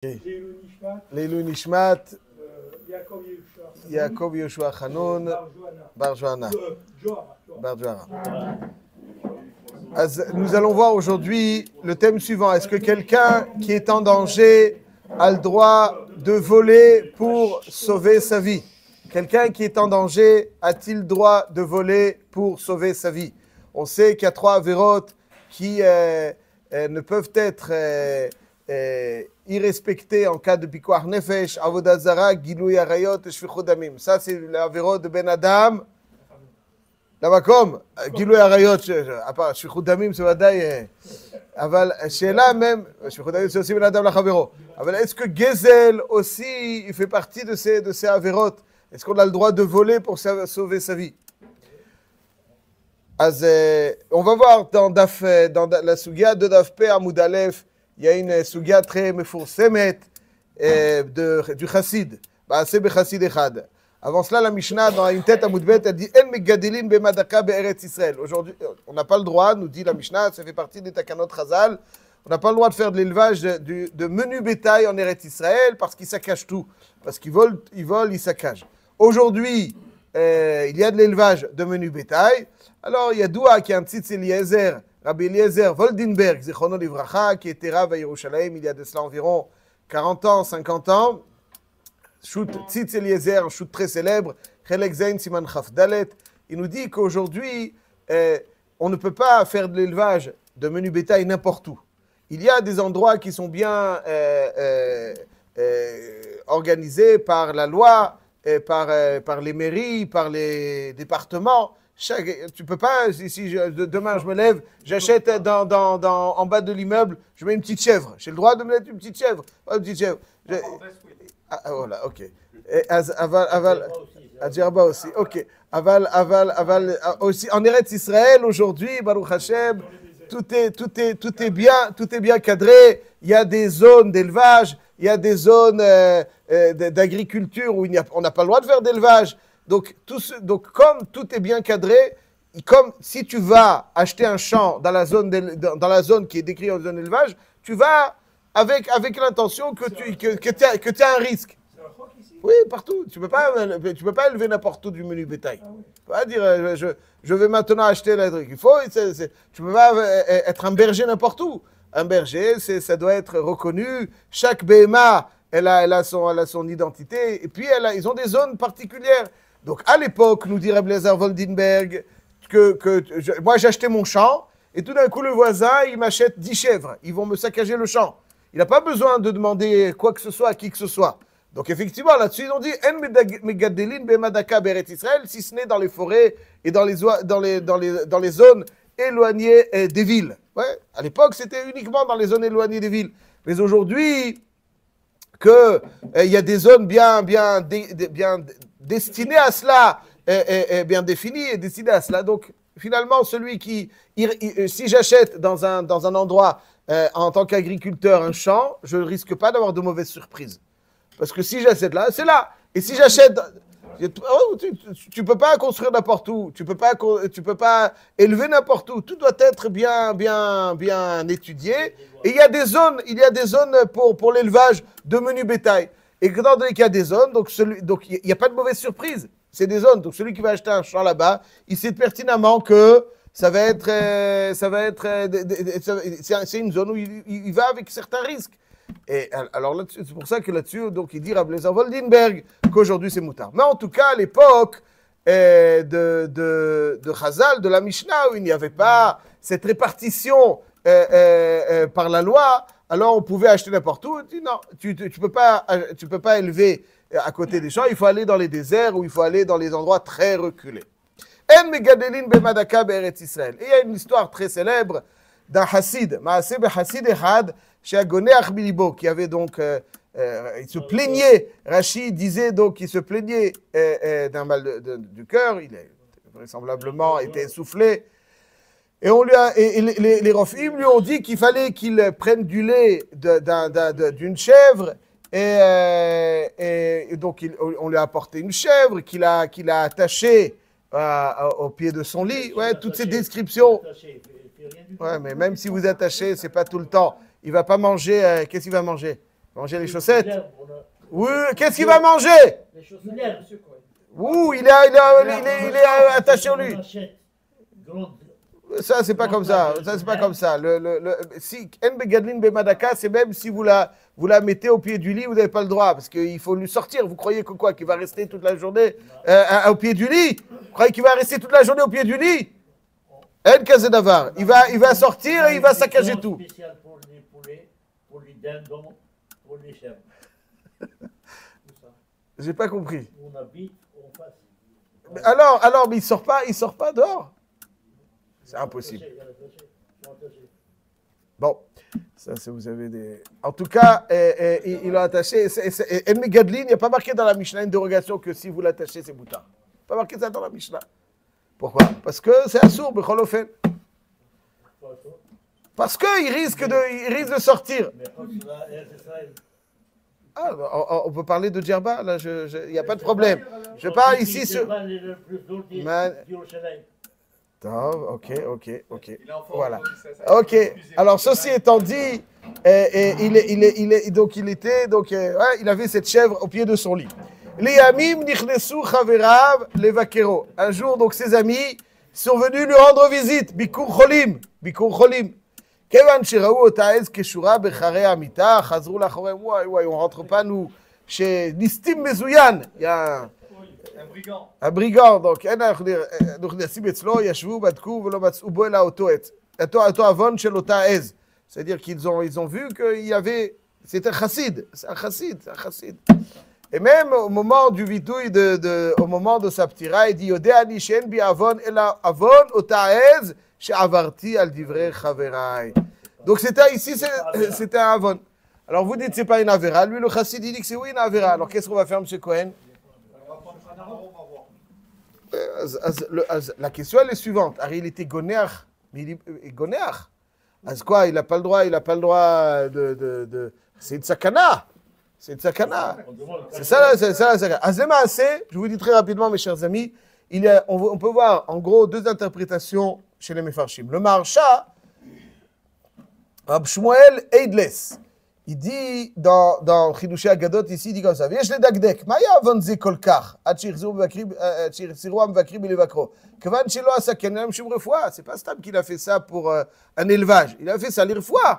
Leilou Nishmat, Yaakov Yoshua Hanoun, Bar Johanna. Nous allons voir aujourd'hui le thème suivant. Est-ce que quelqu'un qui est en danger a le droit de voler pour sauver sa vie? Quelqu'un qui est en danger a-t-il le droit de voler pour sauver sa vie? On sait qu'il y a 3 avérotes qui ne peuvent être irrespectées en cas de pikuach nefesh, avodat zara, gilui arayot et shfichut damim. Ça, c'est l'avéro de Ben Adam. Lamakom, gilui arayot, à part shfichut damim, c'est vadaï. Aval, chez là même, shfichut damim, c'est aussi Ben Adam l'achavero. Aval, est-ce que Gezel aussi, il fait partie de ces avérotes? Est-ce qu'on a le droit de voler pour sauver sa vie? On va voir dans la Sugia de Daf P Amoud Aleph, il y a une Sugia très mefoursemet du Chassid. C'est Chassid Echad. Avant cela, la Mishnah, dans une tête Amoud Bet, elle dit En megadelin bemadaka be'eretz Israël. Aujourd'hui, on n'a pas le droit, nous dit la Mishnah, ça fait partie des Takanot Chazal, on n'a pas le droit de faire de l'élevage de menu bétail en Eretz Israël parce qu'ils saccagent tout. Parce qu'ils volent, ils saccagent. Aujourd'hui, il y a de l'élevage de menu bétail. Alors, il y a Doua qui est un tzitz Eliezer, Rabbi Eliezer Voldinberg, Zichrono Livracha, qui était Rav à Yerushalayim il y a de cela environ 40 ans, 50 ans. Shoot tzitz Eliezer, un shoot très célèbre, Chelek Zain Siman Chaf Dalet. Il nous dit qu'aujourd'hui, on ne peut pas faire de l'élevage de menu bétail n'importe où. Il y a des endroits qui sont bien organisés par la loi, par les mairies, par les départements. Tu peux pas, si demain je me lève, j'achète en bas de l'immeuble, je mets une petite chèvre. J'ai le droit de mettre une petite chèvre. Pas une petite chèvre. Voilà, ok. Adjerba aussi, ok. Aval, aussi. En Eretz Israël, aujourd'hui, Baruch Hashem, tout est bien cadré. Il y a des zones d'élevage, il y a des zones d'agriculture où on n'a pas le droit de faire d'élevage. Donc, comme tout est bien cadré, comme si tu vas acheter un champ dans la zone qui est décrite en zone d'élevage, tu vas avec l'intention que tu as un risque. Oui, partout. Tu peux pas élever n'importe où du menu bétail. Tu peux pas dire je vais maintenant acheter la truc. Tu peux pas être un berger n'importe où. Un berger, ça doit être reconnu. Chaque BMA, elle a son identité. Et puis ils ont des zones particulières. Donc, à l'époque, nous dit Rabbi Eliezer Voldinberg, moi j'ai acheté mon champ, et tout d'un coup, le voisin, il m'achète 10 chèvres. Ils vont me saccager le champ. Il n'a pas besoin de demander quoi que ce soit à qui que ce soit. Donc, effectivement, là-dessus, ils ont dit En megadelin bemadaka be'eretz Israël, si ce n'est dans les forêts et dans les zones éloignées des villes. Ouais, à l'époque, c'était uniquement dans les zones éloignées des villes. Mais aujourd'hui, il y a des zones bien destiné à cela, est bien défini et destiné à cela. Donc, finalement, celui si j'achète dans un endroit, en tant qu'agriculteur, un champ, je ne risque pas d'avoir de mauvaises surprises. Parce que si j'achète là, c'est là. Et si j'achète... tu ne peux pas construire n'importe où. Tu peux pas élever n'importe où. Tout doit être bien étudié. Et il y a des zones pour l'élevage de menu bétail. Et étant donné qu'il y a des zones, donc il n'y a pas de mauvaise surprise. C'est des zones. Donc celui qui va acheter un champ là-bas, il sait pertinemment que c'est une zone où il va avec certains risques. Et alors là-dessus, c'est pour ça que là-dessus, donc il dit Rabbi Eliezer Voldinberg qu'aujourd'hui c'est moutard. Mais en tout cas, à l'époque de Chazal, de la Mishnah, où il n'y avait pas cette répartition par la loi, alors on pouvait acheter n'importe où. Non, tu peux pas élever à côté des champs, il faut aller dans les déserts ou il faut aller dans les endroits très reculés. En megadelin bemadaka be'eretz Israël. Et il y a une histoire très célèbre d'un Hassid, Maaseh be'Hassid Echad, chez Agoneach bilibo, qui avait donc, il se plaignait, Rachid disait donc qu'il se plaignait d'un mal du cœur, il a vraisemblablement été essoufflé. Et les Rofim lui ont dit qu'il fallait qu'il prenne du lait d'une chèvre. Et donc, on lui a apporté une chèvre qu'il a attachée au pied de son lit. Ouais, toutes ces descriptions. Ouais, mais même si vous attachez, c'est pas tout le temps. Il va pas manger. Qu'est-ce qu'il va manger? Manger les chaussettes. On a Oui, qu'est-ce qu'il va manger? les chaussettes. Ouh, il est attaché au lui. On achète grande. Ça, c'est pas comme ça. Ça, c'est pas comme ça. Si En Begadlin Bemadaka, c'est même si vous la mettez au pied du lit, vous n'avez pas le droit. Parce qu'il faut lui sortir. Vous croyez que quoi? Qu'il va rester toute la journée au pied du lit? Vous croyez qu'il va rester toute la journée au pied du lit? En Kazedavar. Il va sortir et il va saccager tout. Spécial pour les poulets, pour les dindons, pour les chèvres. J'ai pas compris. On habite en face. Mais alors, mais il sort pas dehors. C'est impossible. Bon, ça, c'est vous avez des. En tout cas, il l'a attaché. En Megadlin, il n'y a pas marqué dans la Mishnah une dérogation que si vous l'attachez, c'est boutard. Pas marqué ça dans la Mishnah. Pourquoi? Parce que c'est assourd, Becholofen. Parce qu'il risque de sortir. Ah, on peut parler de Djerba, là, il n'y a pas de problème. Je parle ici sur. Ok. Voilà. Ok. Alors, ceci étant dit, il avait cette chèvre au pied de son lit. Un jour, donc, ses amis sont venus lui rendre visite. Bikur Cholim. כיוון שראו אותה עז קשורה בחרי המיטה, חזרו לאחוריהם, וואי, on rentre pas nous, chez ליסטים מזוין, un brigand, donc, אנחנו נשים אצלו, ישבו, בדקו ולא מצאו בו אלא אותו עוון של אותה עז. C'est-à-dire qu'ils ont vu qu'il y avait, c'était un chassid, c'est un chassid. Et même au moment du vitouille, au moment de sa ptira, il dit, יודע אני שאין בי עוון אלא עוון אותה עז, She'avarti al divrei chaverai. Donc c'était un avon. Alors vous dites c'est pas une avera. Lui le chassid dit que c'est oui une avera. Alors qu'est-ce qu'on va faire, M. Cohen? La question elle est suivante. Il était gonéach, mais il est gonéach. Est-ce quoi? Il n'a pas le droit de c'est une sakana. C'est ça, c'est ça. Azema assez. Je vous dis très rapidement, mes chers amis. On peut voir en gros deux interprétations chez les Mefarshim. Le Maharsha, Rab Shmuel Eidles, il dit dans Chidushei Agadot, ici, il dit comme ça, ויש לדקדק, מה היה עוון זה כל כך, עד שהחזירו המבקרים מלבקרו? כיוון שלא עשה כן, אין להם שום רפואה. C'est pas Stam qu'il a fait ça pour un élevage, il a fait ça לרפואה.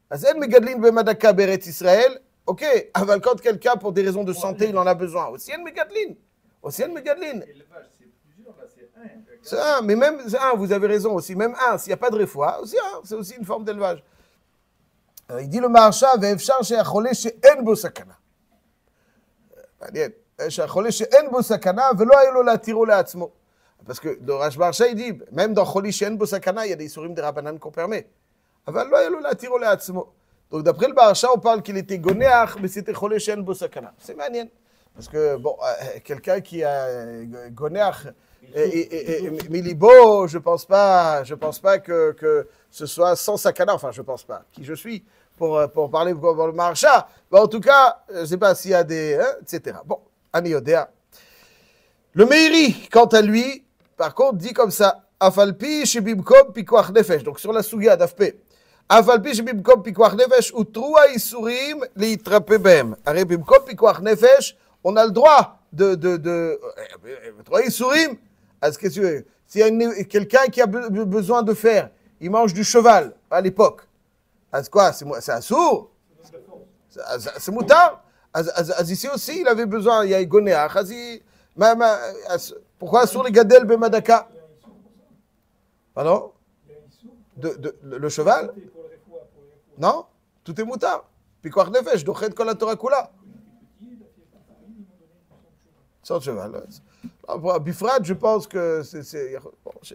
אז אין מגדלין במדקה בארץ ישראל, ok, אבל quand quelqu'un, pour des raisons de santé, il en a besoin, aussi אין מגדלין. C'est un, mais même un, vous avez raison aussi, même un, s'il n'y a pas de réfoua, aussi un, c'est aussi une forme d'élevage. Il dit le Maharsha, ואפשר שהחולה שאין בו סכנה. מעניין, שהחולה שאין בו סכנה, ולא היה לו להתירו לעצמו. Parce que le Maharsha, il dit, même dans חולי שאין בו סכנה, il y a des isurim de Rabbanan qu'on permet. אבל לא היה לו להתירו לעצמו. Donc d'après le Maharsha, on parle qu'il était gonéach, mais c'était חולה שאין בו סכנה. C'est מעניין. Parce que, bon, quelqu'un qui a gonéach, Milibo, je pense pas que ce soit sans sakana, enfin je pense pas, qui je suis pour parler pour le Maharsha, mais en tout cas, je sais pas s'il y a des, etc. Bon, Ani Yodea. Le Meiri, quant à lui, par contre, dit comme ça, Afalpi shebimkom pikuach nefesh, donc sur la Sugia d'Afpe, Afalpi shebimkom pikuach nefesh, utrua isurim litrape behem. Aré bimkom pikuach nefesh, on a le droit de isurim. Est-ce que s'il y a quelqu'un qui a besoin de faire, il mange du cheval à l'époque. Est-ce quoi? C'est assourd? C'est moutard? Ici aussi, il avait besoin, il y a gonéach. Pourquoi assourd les gadel bemadaka? Pardon? Le cheval? Non? Tout est moutard. Puis quoi nefesh, dochet kol haTorah kula. Sans cheval. Bifrat, je pense que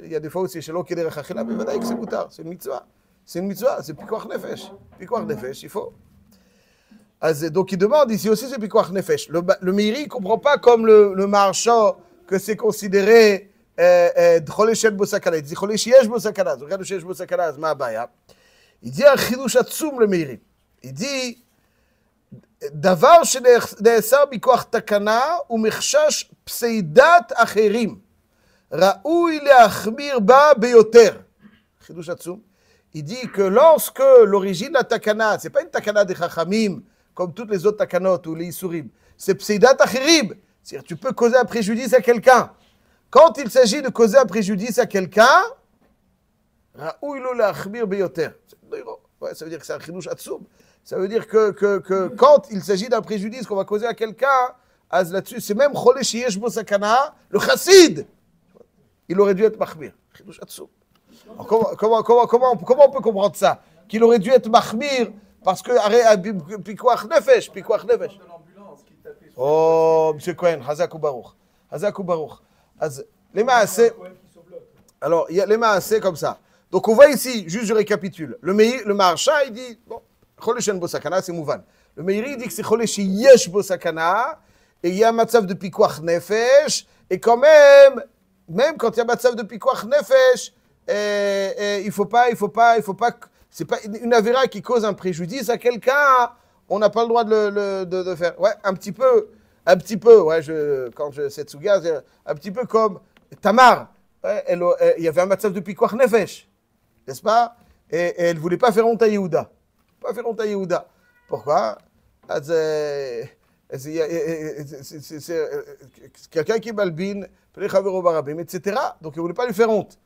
il y a des fois aussi chez l'autre Rachachila, mais voilà que c'est moutard, c'est une mitzvah. C'est pikuach nefesh. Pikuach nefesh, il faut. Donc il demande ici aussi c'est pikuach nefesh. Le Meiri ne comprend pas comme le Maharsha que c'est considéré d'cholé shen bo sakana. Il dit cholé sheyesh bo sakana. Donc regarde sheyesh bo sakana, c'est ma baya. Il dit un chidush atzum le Meiri. Il dit דבר שנאסר מכוח תקנה ומחשש פסיידת אחרים, ראוי להחמיר בה ביותר. חידוש עצום. Il dit que lorsque l'origine de la takana, c'est pas une takana des chachamim, comme toutes les autres takanot ou les isurim. C'est pseidat achirib. C'est-à-dire, tu peux causer un préjudice à quelqu'un. Quand il s'agit de causer un préjudice à quelqu'un, raoui lo la'achmir beyoter. Ouais, ça veut dire que c'est un chidush atsoum. Ça veut dire que quand il s'agit d'un préjudice qu'on va causer à quelqu'un, là-dessus, c'est même Cholé Sheyesh Bo Sakana, le chassid. Il aurait dû être mahmir. Chidush atsoum. Comment on peut comprendre ça? Qu'il aurait dû être mahmir parce que Pikuach Nefesh. Oh, M. Cohen, Hazak ou Baruch. Hazak ou Baruch. Les maasé. Alors, il y a les maasé comme ça. Donc, on voit ici, juste je récapitule. Le Maharsha, il dit, bon, Cholé Shen Bo Sakana, c'est Mouvan. Le Meiri dit que c'est Cholé Sheyesh Bo Sakana, et il y a un matzav de Pikuach Nefesh, et quand même quand il y a un matzav de Pikuach Nefesh, il faut pas, c'est pas une avéra qui cause un préjudice à quelqu'un, on n'a pas le droit de faire. Ouais, un petit peu, ouais, quand je Setsuga, un petit peu comme Tamar, ouais, il y avait un matzav de Pikuach Nefesh, n'est-ce pas? Et elle ne voulait pas faire honte à Yehuda. Pourquoi? C'est quelqu'un qui est balbine, etc. Donc il ne voulait pas lui faire honte.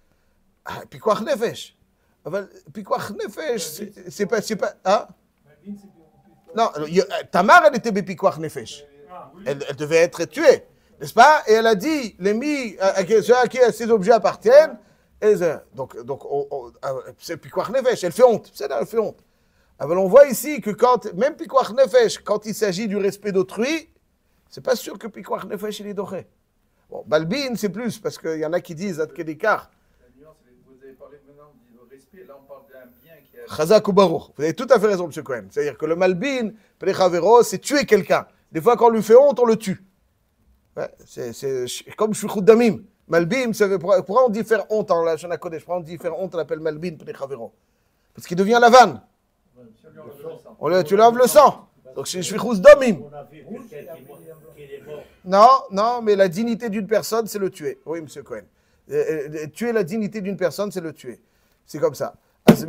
Pikuach Nefesh. Pikuach Nefesh, c'est pas. Hein? Non, Tamar, elle était Pikuach Nefesh. Elle devait être tuée, n'est-ce pas? Et elle a dit, ceux à qui ces objets appartiennent, donc c'est Pikuach Nefesh, elle fait honte. Elle fait honte. Alors on voit ici que même Pikuach Nefesh, quand il s'agit du respect d'autrui, c'est pas sûr que Pikuach Nefesh il est doré. Bon, Balbin c'est plus, parce qu'il y en a qui disent Ad Kedikar. La nuance, vous avez parlé maintenant du respect, là on parle d'un bien qui a... Chazak ou Baruch. Vous avez tout à fait raison, M. Cohen. C'est-à-dire que le Malbin, Plechavero, c'est tuer quelqu'un. Des fois, quand on lui fait honte, on le tue. Ouais, c'est comme Shvichut Damim. Malbim, pourquoi on dit faire honte en la Shana Kodesh? Pourquoi on dit faire honte, on l'appelle Malbin, Plechavero? Parce qu'il devient la vanne. Tu lui enlèves le sang. Donc c'est Shvichut Damim. Non, mais la dignité d'une personne, c'est le tuer. Oui, M. Cohen. Tuer la dignité d'une personne, c'est le tuer. C'est comme ça. Soit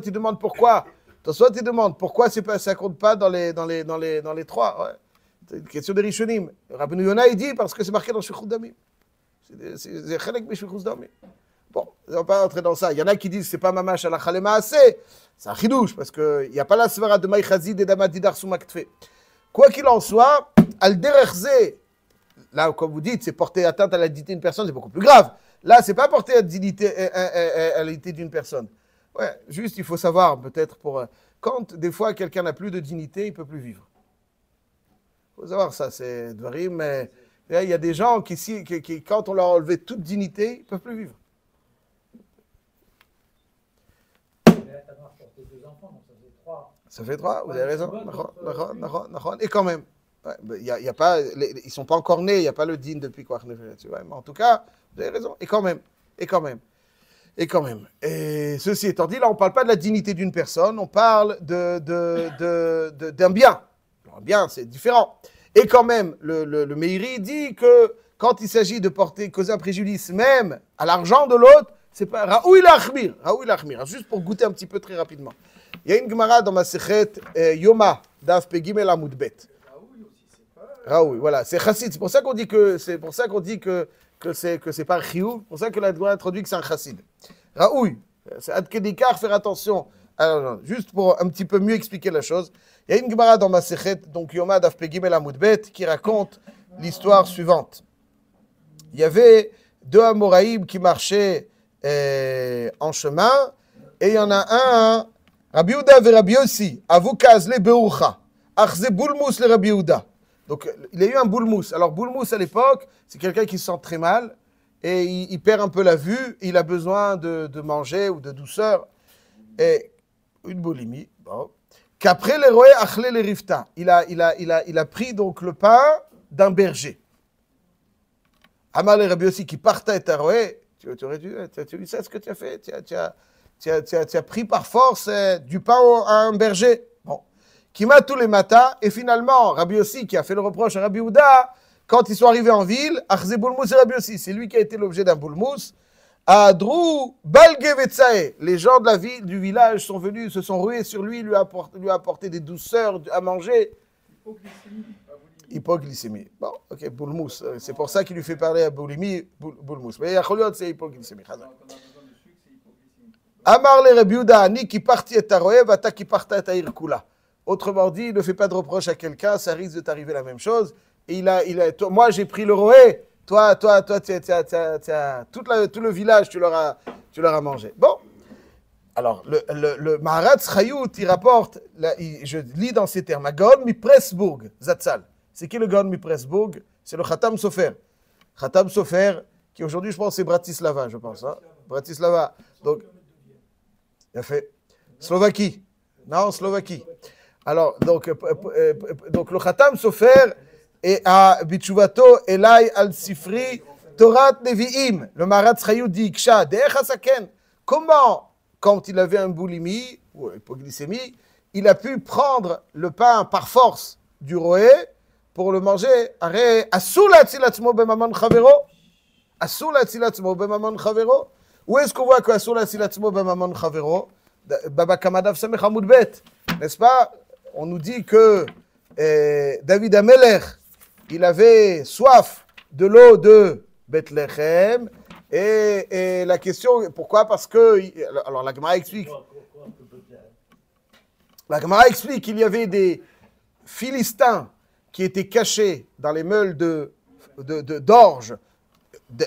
tu demandes pourquoi. Soit tu demandes pourquoi ça compte pas dans les trois. Ouais. C'est une question de Rishonim. Rabbeinu Yonah, il dit parce que c'est marqué dans Shvichut Damim. C'est Chelek B'Shvichut Damim. Bon, on va pas rentrer dans ça. Il y en a qui disent que c'est pas mamash à la chalema assez. C'est un chidouche parce qu'il n'y a pas la svara de Maïchazid et d'Amadidar Soumaktfe. Quoi qu'il en soit, al derechze, là, comme vous dites, c'est porter atteinte à la dignité d'une personne, c'est beaucoup plus grave. Là, c'est pas porter à la dignité d'une personne. Ouais, juste, il faut savoir, peut-être, quand des fois quelqu'un n'a plus de dignité, il ne peut plus vivre. Il faut savoir ça, c'est Dvarim, mais il y a des gens qui, quand on leur a enlevé toute dignité, ils ne peuvent plus vivre. Ça fait trois, vous avez raison. Et quand même, ouais, y a pas, ils ne sont pas encore nés, il n'y a pas le din depuis quoi. Mais en tout cas, vous avez raison. Et quand même. Et ceci étant dit, là, on ne parle pas de la dignité d'une personne, on parle d'un bien. Un bien, c'est différent. Et quand même, le Meiri dit que quand il s'agit de causer un préjudice même à l'argent de l'autre, c'est pas Raoui l'achmir. Juste pour goûter un petit peu très rapidement. Il y a une Gemara dans ma Sechet Yoma, Daf Pegimel Amud Bet. Raoui, voilà, c'est chassid. C'est pour ça qu'on dit que c'est pas chiyuv. C'est pour ça que la Gemara introduit que c'est un chassid. Raoui, c'est ad kedikar, faire attention. Alors, non, juste pour un petit peu mieux expliquer la chose, il y a une Gemara dans ma Sechet, donc Yoma, Daf Pegimel Amud Bet, qui raconte l'histoire suivante. Il y avait deux Amoraïm qui marchaient en chemin, et il y en a un, Rabbi Yehuda et Rabbi Yossi, Avukaz le Berucha, Achze Boulmous le Rabbi Yehuda. Donc, il y a eu un boulmous. Alors, boulmous à l'époque, c'est quelqu'un qui se sent très mal et il perd un peu la vue, il a besoin de manger ou de douceur. Et une boulimie, bon. Qu'après les roé achle les rifta, il a pris donc le pain d'un berger. Amar le Rabbi Yossi qui partait et roé, tu sais ce que tu as fait, tu as pris par force du pain à un berger. Bon. Qui m'a tous les matins, et finalement, Rabbi Yossi qui a fait le reproche à Rabbi Yehuda, quand ils sont arrivés en ville, Achze Boulmous et Rabbi Yossi, c'est lui qui a été l'objet d'un boulmous. Adrou Balgevetsae. Les gens de la ville, du village sont venus, se sont rués sur lui, lui apporté des douceurs à manger. Hypoglycémie, pas boulimie. Hypoglycémie. Bon, ok, boulmous. C'est pour ça qu'il lui fait parler à boulimie, boulmous. Mais Yacholiot, c'est hypoglycémie. Quand on a besoin de sucre, c'est hypoglycémie. Amar le Rabbi Yehuda, Ani qui partit et taroev, ata qui partit et taïrkula. Autrement dit, ne fais pas de reproche à quelqu'un, ça risque de t'arriver la même chose. Et moi, j'ai pris le roé. Toi, tout le village, tu leur as mangé. Bon. Alors, le Maharatz Chayut, il rapporte, je lis dans ces termes, Gaon mi Pressburg, Zatzal. C'est qui le Gaon mi Pressburg? C'est le Khatam Sofer. Khatam Sofer, qui aujourd'hui, je pense, c'est Bratislava, je pense. Hein? Bratislava. Donc, il a fait Slovaquie. Non, Slovaquie. Alors, donc le Khatam Sofer, et à Bichuvato, Elai al-Sifri, Torat Nevi'im. Le Maharatz Chayut dit, Ksha, De'echasaken. Comment, quand il avait un boulimie, ou hypoglycémie, il a pu prendre le pain par force du roé pour le manger? Assoul atzilatzmo bemamon chavero? Assoul atzilatzmo bemamon chavero? Où est-ce qu'on voit que Assoul atzilatzmo bemamon chavero? Baba Kamadav Samech Hamoud Bet. N'est-ce pas? On nous dit que David Amelech, il avait soif de l'eau de Bethléem. Et la question, pourquoi? Parce que, alors la Gemara explique. La Gemara explique qu'il y avait des Philistins qui étaient cachés dans les meules d'orge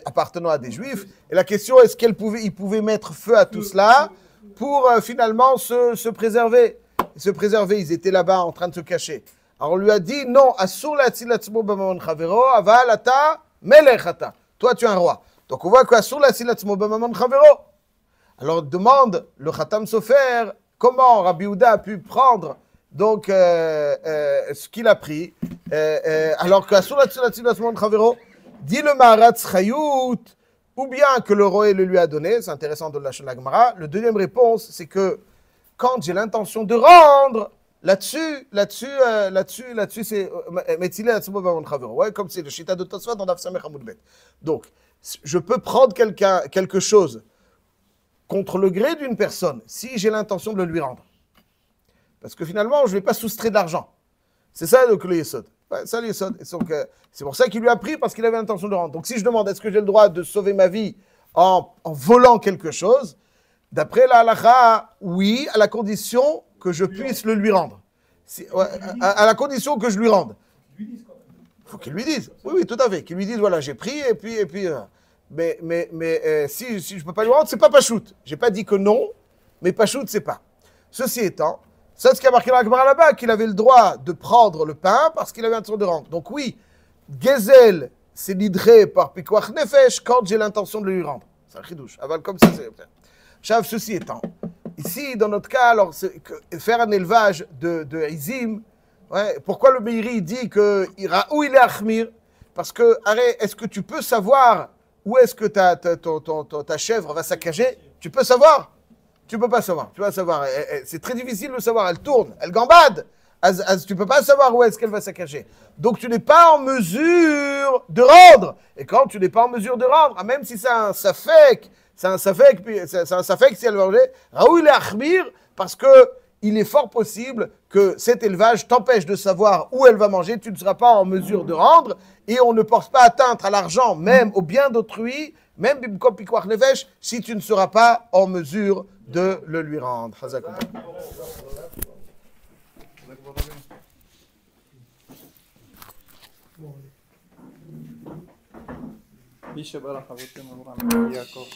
appartenant à des Juifs. Et la question, est-ce qu'ils pouvaient mettre feu à tout cela pour finalement se préserver? Se préserver, ils étaient là-bas en train de se cacher. Alors on lui a dit, non, Asur la'atzilatzmo b'mamon chavero, aval ata melech ata. Toi, tu es un roi. Donc on voit que Asur la'atzilatzmo b'mamon chavero. Alors demande le Khatam Sofer, comment Rabbi Yehuda a pu prendre donc ce qu'il a pris, alors que Asur la'atzilatzmo b'mamon chavero, dit le Maharatz Chayut, ou bien que le roi le lui a donné. C'est intéressant de lâcher la Gemara. Le deuxième réponse, c'est que quand j'ai l'intention de rendre, là-dessus, c'est ouais, comme c'est le Shita de Tosfot dans Daf Samech Hamoud Bet. Donc, je peux prendre quelque chose contre le gré d'une personne si j'ai l'intention de le lui rendre. Parce que finalement, je ne vais pas soustraire de l'argent. C'est ça donc, le Yesod. Ouais, ça, le Yesod. C'est pour ça qu'il lui a pris, parce qu'il avait l'intention de rendre. Donc, si je demande, est-ce que j'ai le droit de sauver ma vie en volant quelque chose? D'après la halakha, oui, à la condition que je puisse le lui rendre. À la condition que je lui rende. Il faut qu'il lui dise. Oui, tout à fait. Qu'il lui dise, voilà, j'ai pris, et puis mais si je ne peux pas lui rendre, c'est pas Pachout. Je n'ai pas dit que non, mais Pachout, c'est pas. Ceci étant, c'est ce qui a marqué dans la Gemara là-bas, qu'il avait le droit de prendre le pain parce qu'il avait l'intention de rendre. Donc oui, Gezel, c'est l'idré par Pikuach Nefesh quand j'ai l'intention de lui rendre. C'est un chidouche. Aval comme ça, c'est... Chav, ceci étant, ici, dans notre cas, alors, faire un élevage de Izim, ouais, pourquoi le Meiri dit que où il est Achmir? Parce que, est-ce que tu peux savoir où est-ce que ta chèvre va saccager? Tu peux savoir? Tu peux pas savoir. Tu vas savoir. C'est très difficile de savoir. Elle tourne, elle gambade. Tu peux pas savoir où est-ce qu'elle va saccager. Donc, tu n'es pas en mesure de rendre. Et quand tu n'es pas en mesure de rendre, même si c'est un safek, si elle va manger, Raoul est Achmir, parce qu'il est fort possible que cet élevage t'empêche de savoir où elle va manger, tu ne seras pas en mesure de rendre, et on ne porte pas atteinte à l'argent, même au bien d'autrui, même Bimkom Pikuach Nefesh, si tu ne seras pas en mesure de le lui rendre. מי שבא לחבותנו, אמרו, יעקב.